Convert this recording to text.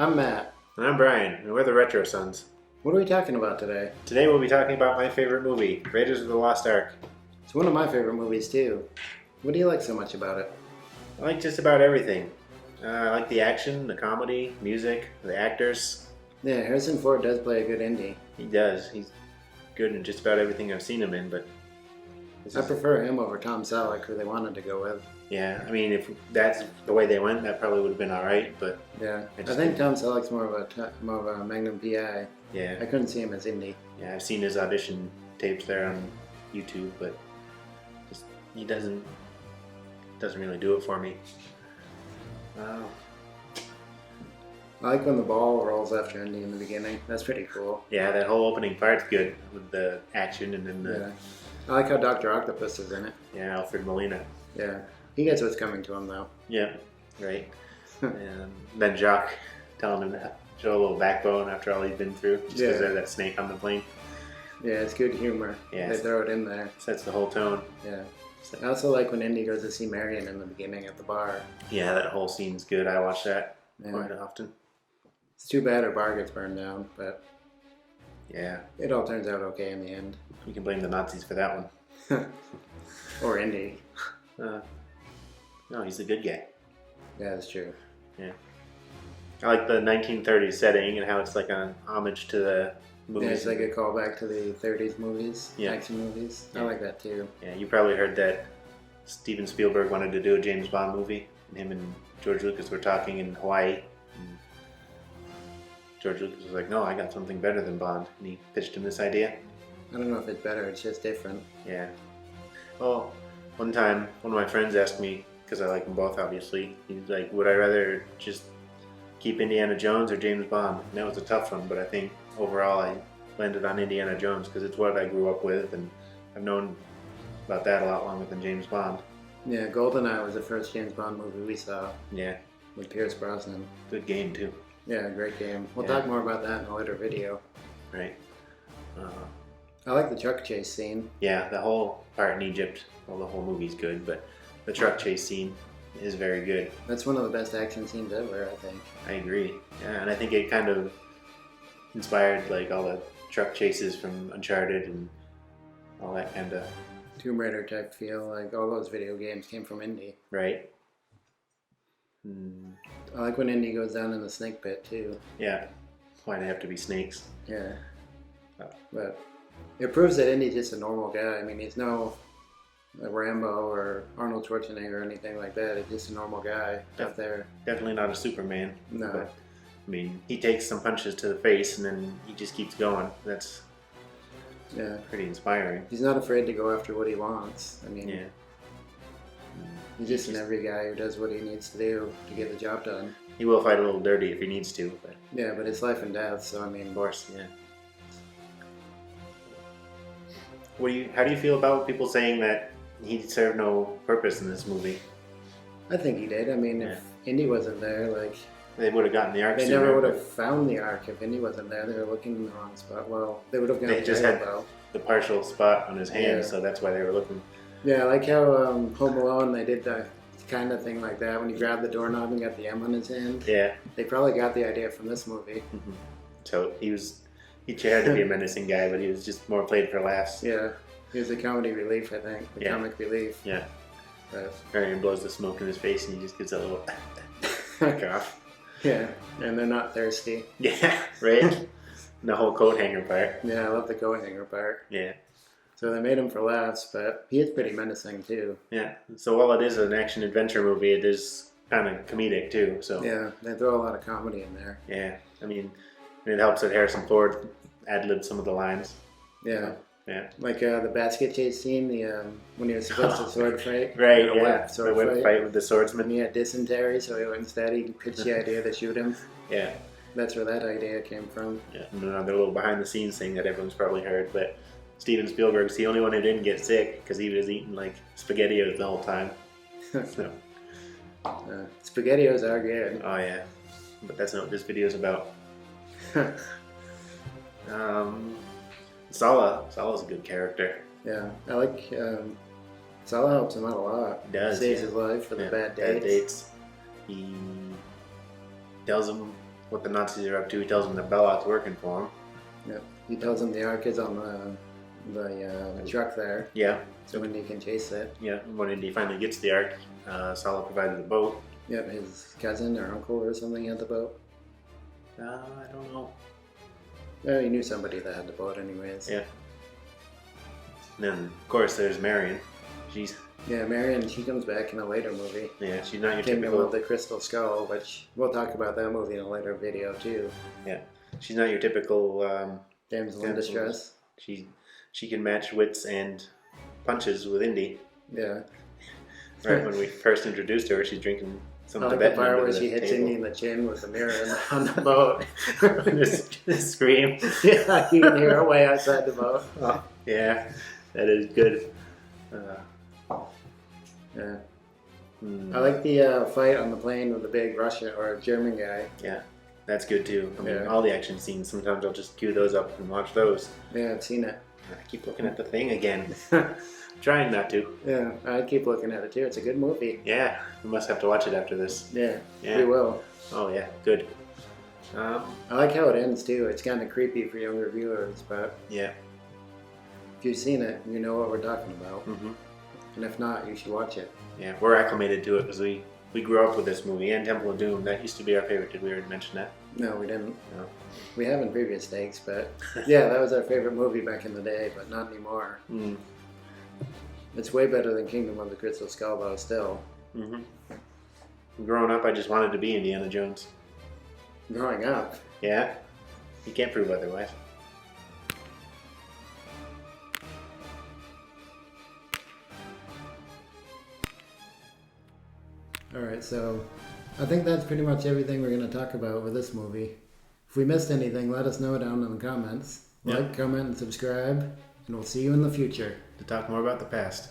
I'm Matt. And I'm Brian, and we're the Retro Sons. What are we talking about today? Today we'll be talking about my favorite movie, Raiders of the Lost Ark. It's one of my favorite movies too. What do you like so much about it? I like just about everything. I like the action, the comedy, music, the actors. Yeah, Harrison Ford does play a good Indy. He does. He's good in just about everything I've seen him in, but... I prefer him over Tom Selleck, who they wanted to go with. Yeah, I mean, if that's the way they went, that probably would have been alright, but... Yeah, I think Tom Selleck's more of a Magnum PI. Yeah. I couldn't see him as Indy. Yeah, I've seen his audition tapes there on YouTube, but he doesn't really do it for me. I like when the ball rolls after Indy in the beginning. That's pretty cool. Yeah, that whole opening part's good with the action and then the... Yeah. I like how Dr. Octopus is in it. Yeah, Alfred Molina. Yeah. He gets what's coming to him, though. Yeah, right. And then Jacques telling him to show a little backbone after all he's been through, just because there's that snake on the plane. Yeah, it's good humor. Yeah, they throw it in there. Sets the whole tone. Yeah. I also like when Indy goes to see Marion in the beginning at the bar. Yeah, that whole scene's good. I watch that quite often. It's too bad her bar gets burned down, but yeah, it all turns out okay in the end. You can blame the Nazis for that one. Or Indy. No, he's a good guy. Yeah, that's true. Yeah. I like the 1930s setting and how it's like an homage to the movies. Yeah, it's like a callback to the 30s movies, yeah. action movies. Yeah. I like that too. Yeah, you probably heard that Steven Spielberg wanted to do a James Bond movie. And him and George Lucas were talking in Hawaii. And George Lucas was like, no, I got something better than Bond. And he pitched him this idea. I don't know if it's better, it's just different. Yeah. Well, one time, one of my friends asked me, because I like them both obviously, he's like, would I rather just keep Indiana Jones or James Bond? And that was a tough one, but I think overall I landed on Indiana Jones because it's what I grew up with and I've known about that a lot longer than James Bond. Yeah, GoldenEye was the first James Bond movie we saw. Yeah. With Pierce Brosnan. Good game too. Yeah, great game. We'll talk more about that in a later video. Right. I like the truck chase scene. Yeah, the whole part in Egypt, well, the whole movie's good, but the truck chase scene is very good. That's one of the best action scenes ever, I think. I agree. Yeah, and I think it kind of inspired like all the truck chases from Uncharted and all that kind of Tomb Raider type feel. Like all those video games came from Indy. Right. I like when Indy goes down in the snake pit too. Yeah. Why'd they have to be snakes? Yeah. But it proves that Indy's just a normal guy. I mean, he's no Rambo or Arnold Schwarzenegger or anything like that. He's just a normal guy out there. Definitely not a Superman. No. But, I mean, he takes some punches to the face and then he just keeps going. That's pretty inspiring. He's not afraid to go after what he wants. I mean, yeah. He's just an every guy who does what he needs to do to get the job done. He will fight a little dirty if he needs to. But yeah, but it's life and death, so I mean... Of course, yeah. How do you feel about people saying that he served no purpose in this movie? I think he did. I mean, if Indy wasn't there, like... They would have gotten the Ark They sooner, never would have found the Ark if Indy wasn't there. They were looking in the wrong spot. Well, they would have gone. They just had the partial spot on his hand, so that's why they were looking. Yeah, like how Home Alone, they did the kind of thing like that when he grabbed the doorknob and got the M on his hand. Yeah. They probably got the idea from this movie. Mm-hmm. So he had to be a menacing guy, but he was just more played for laughs. Yeah. He was the comedy relief, I think. The comic relief. Yeah. But Marion blows the smoke in his face and he just gets a little cough. Yeah, and they're not thirsty. Yeah, right? The whole coat hanger part. Yeah, I love the coat hanger part. Yeah. So they made him for laughs, but he is pretty menacing too. Yeah. So while it is an action adventure movie, it is kind of comedic too. So yeah, they throw a lot of comedy in there. Yeah, I mean, it helps that Harrison Ford ad-libbed some of the lines. Yeah. Yeah. Like the basket chase scene, when he was supposed to sword fight. Right, The whip fight with the swordsman. And he had dysentery, so instead he pitched the idea to shoot him. Yeah. That's where that idea came from. Yeah, and another little behind-the-scenes thing that everyone's probably heard, but Steven Spielberg's the only one who didn't get sick because he was eating like SpaghettiOs the whole time. So. SpaghettiOs are good. Oh yeah, but that's not what this video is about. Sala's a good character. Yeah, I like Sala helps him out a lot. He does. Saves his life for the bad dates. He tells him what the Nazis are up to. He tells them that Belloc's working for him. Yep. He tells him the Ark is on the truck there, Yeah, so Indy can chase it. yeah. When Indy finally gets the Ark, Sala provided the boat. Yep, his cousin or uncle or something had the boat. I don't know. Well, he knew somebody that had the boat anyways. Yeah. And then, of course, there's Marion. She's Marion, she comes back in a later movie. Yeah, she's not your Kingdom typical. of the Crystal Skull, which we'll talk about that movie in a later video too. Yeah, she's not your typical. Damsel in Distress. She can match wits and punches with Indy. Yeah. Right when we first introduced her, she's drinking some I like Tibetan the part under where the she hits table. Indy in the chin with the mirror on the boat. Just scream. Yeah, you can hear her way outside the boat. Oh, yeah, that is good. Yeah. Hmm. I like the fight on the plane with the big Russian or German guy. Yeah, that's good too. I mean, Yeah. all the action scenes. Sometimes I'll just cue those up and watch those. Yeah, I've seen it. I keep looking at the thing again. Trying not to. Yeah, I keep looking at it too. It's a good movie. Yeah, we must have to watch it after this. Yeah, Yeah. we will. Oh yeah, good. I like how it ends too. It's kind of creepy for younger viewers, but Yeah. if you've seen it, you know what we're talking about. Hmm. And if not, you should watch it. Yeah, we're acclimated to it because we grew up with this movie and Temple of Doom. That used to be our favorite. Did we already mention that? No, we didn't. No. We have in previous takes, but yeah, that was our favorite movie back in the day, but not anymore. Mm. It's way better than Kingdom of the Crystal Skull, though, still. Hmm. Growing up, I just wanted to be Indiana Jones. Growing up. Yeah, you can't prove otherwise. Alright, so I think that's pretty much everything we're going to talk about with this movie. If we missed anything, let us know down in the comments. Yeah. Like, comment, and subscribe, and we'll see you in the future. To talk more about the past.